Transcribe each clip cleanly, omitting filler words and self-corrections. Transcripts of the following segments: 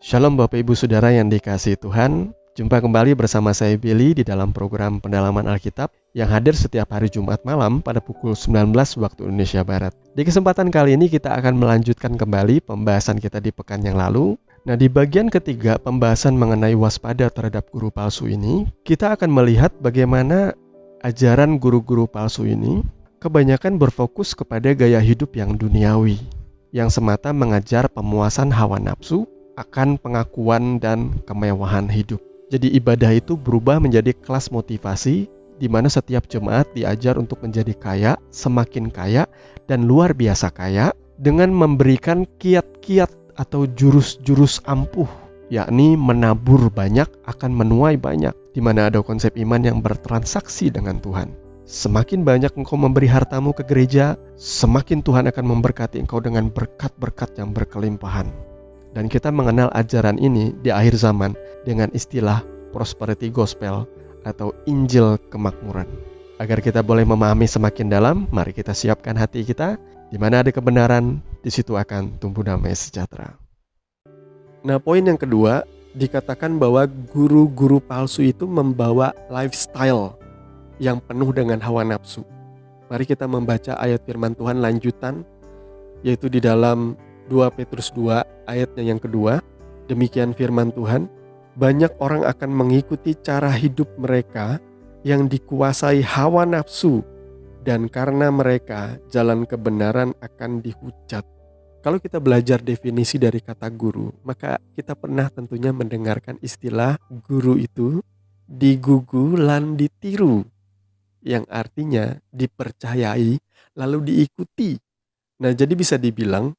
Shalom Bapak Ibu Saudara yang dikasihi Tuhan. Jumpa kembali bersama saya Billy di dalam program Pendalaman Alkitab yang hadir setiap hari Jumat malam pada pukul 19 waktu Indonesia Barat. Di kesempatan kali ini kita akan melanjutkan kembali pembahasan kita di pekan yang lalu. Nah, di bagian ketiga pembahasan mengenai waspada terhadap guru palsu ini, kita akan melihat bagaimana ajaran guru-guru palsu ini kebanyakan berfokus kepada gaya hidup yang duniawi, yang semata mengajar pemuasan hawa nafsu akan pengakuan dan kemewahan hidup. Jadi ibadah itu berubah menjadi kelas motivasi di mana setiap jemaat diajar untuk menjadi kaya, semakin kaya, dan luar biasa kaya dengan memberikan kiat-kiat atau jurus-jurus ampuh, yakni menabur banyak akan menuai banyak, di mana ada konsep iman yang bertransaksi dengan Tuhan. Semakin banyak engkau memberi hartamu ke gereja, semakin Tuhan akan memberkati engkau dengan berkat-berkat yang berkelimpahan. Dan kita mengenal ajaran ini di akhir zaman dengan istilah prosperity gospel atau Injil kemakmuran. Agar kita boleh memahami semakin dalam, mari kita siapkan hati kita. Di mana ada kebenaran, di situ akan tumbuh damai sejahtera. Nah, poin yang kedua, dikatakan bahwa guru-guru palsu itu membawa lifestyle yang penuh dengan hawa nafsu. Mari kita membaca ayat firman Tuhan lanjutan, yaitu di dalam 2 Petrus 2 ayatnya yang kedua. Demikian firman Tuhan, banyak orang akan mengikuti cara hidup mereka yang dikuasai hawa nafsu, dan karena mereka jalan kebenaran akan dihujat. Kalau kita belajar definisi dari kata guru, maka kita pernah tentunya mendengarkan istilah guru itu digugu lan ditiru, yang artinya dipercayai lalu diikuti. Nah, jadi bisa dibilang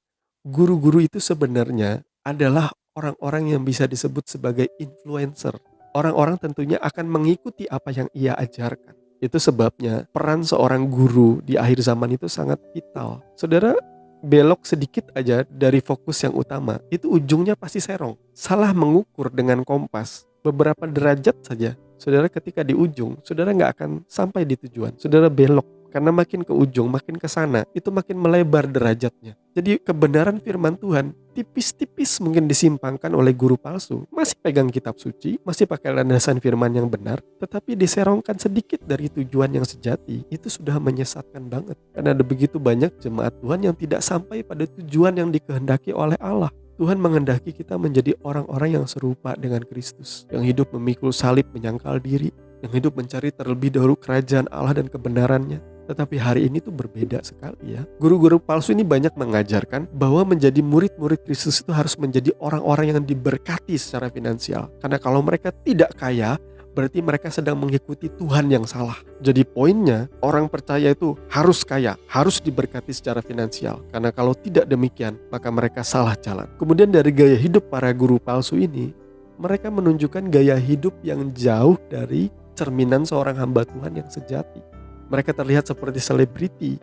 guru-guru itu sebenarnya adalah orang-orang yang bisa disebut sebagai influencer. Orang-orang tentunya akan mengikuti apa yang ia ajarkan. Itu sebabnya peran seorang guru di akhir zaman itu sangat vital. Saudara, belok sedikit aja dari fokus yang utama, itu ujungnya pasti serong. Salah mengukur dengan kompas beberapa derajat saja, saudara ketika di ujung, saudara nggak akan sampai di tujuan. Saudara belok. Karena makin ke ujung, makin ke sana, itu makin melebar derajatnya. Jadi kebenaran firman Tuhan tipis-tipis mungkin disimpangkan oleh guru palsu. Masih pegang kitab suci, masih pakai landasan firman yang benar, tetapi diserongkan sedikit dari tujuan yang sejati. Itu sudah menyesatkan banget. Karena ada begitu banyak jemaat Tuhan yang tidak sampai pada tujuan yang dikehendaki oleh Allah. Tuhan menghendaki kita menjadi orang-orang yang serupa dengan Kristus, yang hidup memikul salib menyangkal diri, yang hidup mencari terlebih dahulu kerajaan Allah dan kebenarannya. Tetapi hari ini tuh berbeda sekali ya. Guru-guru palsu ini banyak mengajarkan bahwa menjadi murid-murid Kristus itu harus menjadi orang-orang yang diberkati secara finansial. Karena kalau mereka tidak kaya, berarti mereka sedang mengikuti Tuhan yang salah. Jadi poinnya, orang percaya itu harus kaya, harus diberkati secara finansial. Karena kalau tidak demikian, maka mereka salah jalan. Kemudian dari gaya hidup para guru palsu ini, mereka menunjukkan gaya hidup yang jauh dari cerminan seorang hamba Tuhan yang sejati. Mereka terlihat seperti selebriti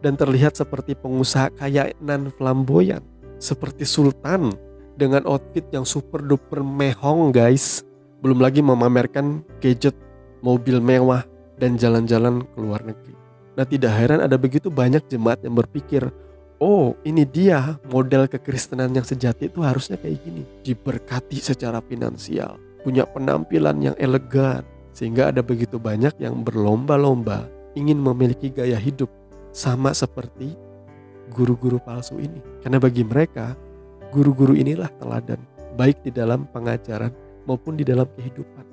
dan terlihat seperti pengusaha kaya nan flamboyan, seperti sultan dengan outfit yang super duper mehong guys. Belum lagi memamerkan gadget, mobil mewah, dan jalan-jalan ke luar negeri. Nah, tidak heran ada begitu banyak jemaat yang berpikir, oh ini dia model kekristenan yang sejati itu harusnya kayak gini. Diberkati secara finansial, punya penampilan yang elegan. Sehingga ada begitu banyak yang berlomba-lomba ingin memiliki gaya hidup sama seperti guru-guru palsu ini. Karena bagi mereka, guru-guru inilah teladan, baik di dalam pengajaran maupun di dalam kehidupan.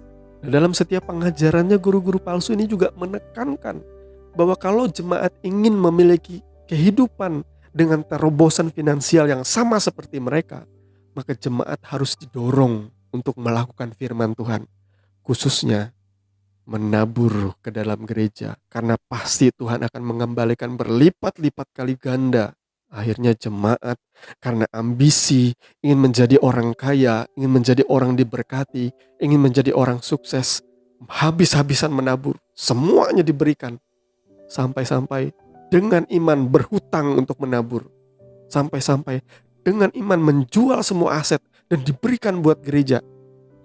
Nah, dalam setiap pengajarannya guru-guru palsu ini juga menekankan bahwa kalau jemaat ingin memiliki kehidupan dengan terobosan finansial yang sama seperti mereka, maka jemaat harus didorong untuk melakukan firman Tuhan, khususnya menabur ke dalam gereja, karena pasti Tuhan akan mengembalikan berlipat-lipat kali ganda. Akhirnya jemaat karena ambisi, ingin menjadi orang kaya, ingin menjadi orang diberkati, ingin menjadi orang sukses, habis-habisan menabur, semuanya diberikan. Sampai-sampai dengan iman berhutang untuk menabur, sampai-sampai dengan iman menjual semua aset dan diberikan buat gereja.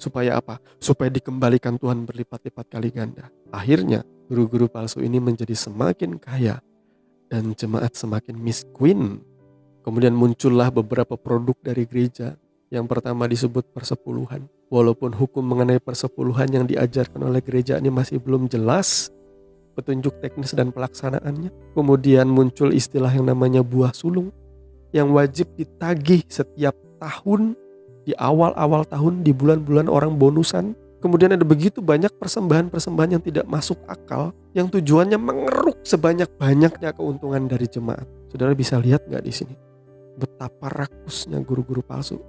Supaya apa? Supaya dikembalikan Tuhan berlipat-lipat kali ganda. Akhirnya guru-guru palsu ini menjadi semakin kaya dan jemaat semakin miskin. Kemudian muncullah beberapa produk dari gereja Yang pertama disebut persepuluhan. Walaupun hukum mengenai persepuluhan yang diajarkan oleh gereja ini masih belum jelas petunjuk teknis dan pelaksanaannya. Kemudian muncul istilah yang namanya buah sulung yang wajib ditagih setiap tahun, di awal-awal tahun, di bulan-bulan orang bonusan. Kemudian ada begitu banyak persembahan-persembahan yang tidak masuk akal, yang tujuannya mengeruk sebanyak-banyaknya keuntungan dari jemaat. Saudara bisa lihat gak di sini betapa rakusnya guru-guru palsu?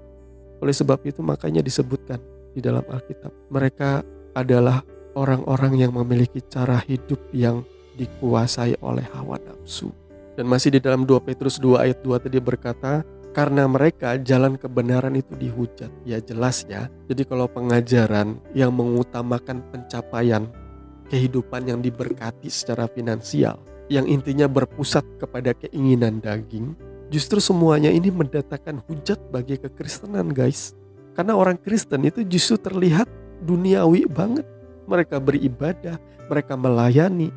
Oleh sebab itu makanya disebutkan di dalam Alkitab, mereka adalah orang-orang yang memiliki cara hidup yang dikuasai oleh hawa nafsu. Dan masih di dalam 2 Petrus 2 ayat 2 tadi berkata, karena mereka jalan kebenaran itu dihujat. Ya jelas ya. Jadi kalau pengajaran yang mengutamakan pencapaian kehidupan yang diberkati secara finansial, yang intinya berpusat kepada keinginan daging, justru semuanya ini mendatangkan hujat bagi kekristenan, guys. Karena orang Kristen itu justru terlihat duniawi banget. Mereka beribadah, mereka melayani,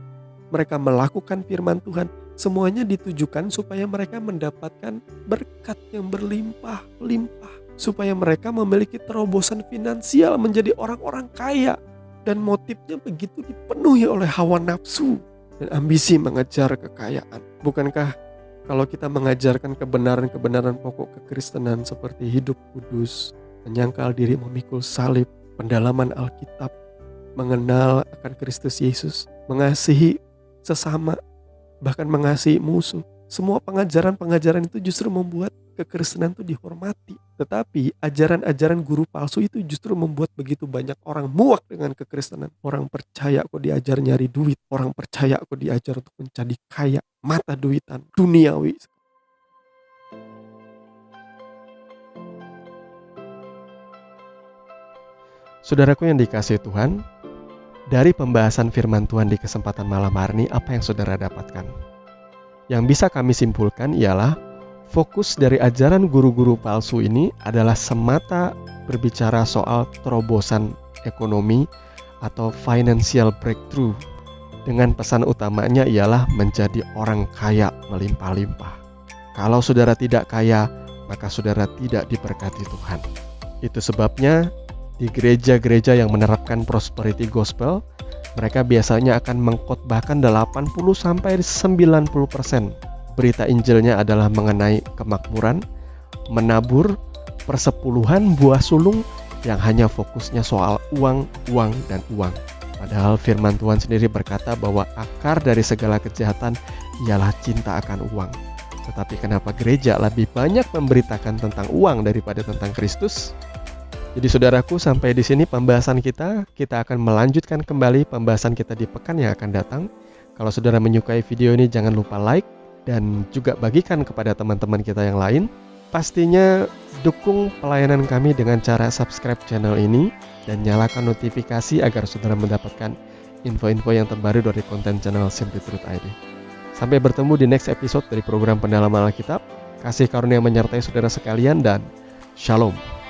mereka melakukan firman Tuhan. Semuanya ditujukan supaya mereka mendapatkan berkat yang berlimpah-limpah. Supaya mereka memiliki terobosan finansial menjadi orang-orang kaya. Dan motifnya begitu dipenuhi oleh hawa nafsu dan ambisi mengejar kekayaan. Bukankah kalau kita mengajarkan kebenaran-kebenaran pokok kekristenan seperti hidup kudus, menyangkal diri memikul salib, pendalaman Alkitab, mengenal akan Kristus Yesus, mengasihi sesama, bahkan mengasihi musuh. Semua pengajaran-pengajaran itu justru membuat kekristenan itu dihormati. Tetapi ajaran-ajaran guru palsu itu justru membuat begitu banyak orang muak dengan kekristenan. Orang percaya kok diajar nyari duit, orang percaya kok diajar untuk menjadi kaya, mata duitan, duniawi. Saudaraku yang dikasihi Tuhan, dari pembahasan firman Tuhan di kesempatan malam hari ini, apa yang saudara dapatkan? Yang bisa kami simpulkan ialah fokus dari ajaran guru-guru palsu ini adalah semata berbicara soal terobosan ekonomi atau financial breakthrough, dengan pesan utamanya ialah menjadi orang kaya melimpah-limpah. Kalau saudara tidak kaya, maka saudara tidak diberkati Tuhan. Itu sebabnya di gereja-gereja yang menerapkan prosperity gospel, mereka biasanya akan mengkhotbahkan 80-90% berita Injilnya adalah mengenai kemakmuran, menabur, persepuluhan, buah sulung yang hanya fokusnya soal uang, uang, dan uang. Padahal firman Tuhan sendiri berkata bahwa akar dari segala kejahatan ialah cinta akan uang. Tetapi kenapa gereja lebih banyak memberitakan tentang uang daripada tentang Kristus? Jadi saudaraku, sampai di sini pembahasan kita. Kita akan melanjutkan kembali pembahasan kita di pekan yang akan datang. Kalau saudara menyukai video ini, jangan lupa like dan juga bagikan kepada teman-teman kita yang lain. Pastinya dukung pelayanan kami dengan cara subscribe channel ini dan nyalakan notifikasi agar saudara mendapatkan info-info yang terbaru dari konten channel Simply Truth ID. Sampai bertemu di next episode dari program Pendalaman Alkitab. Kasih karunia menyertai saudara sekalian dan Shalom.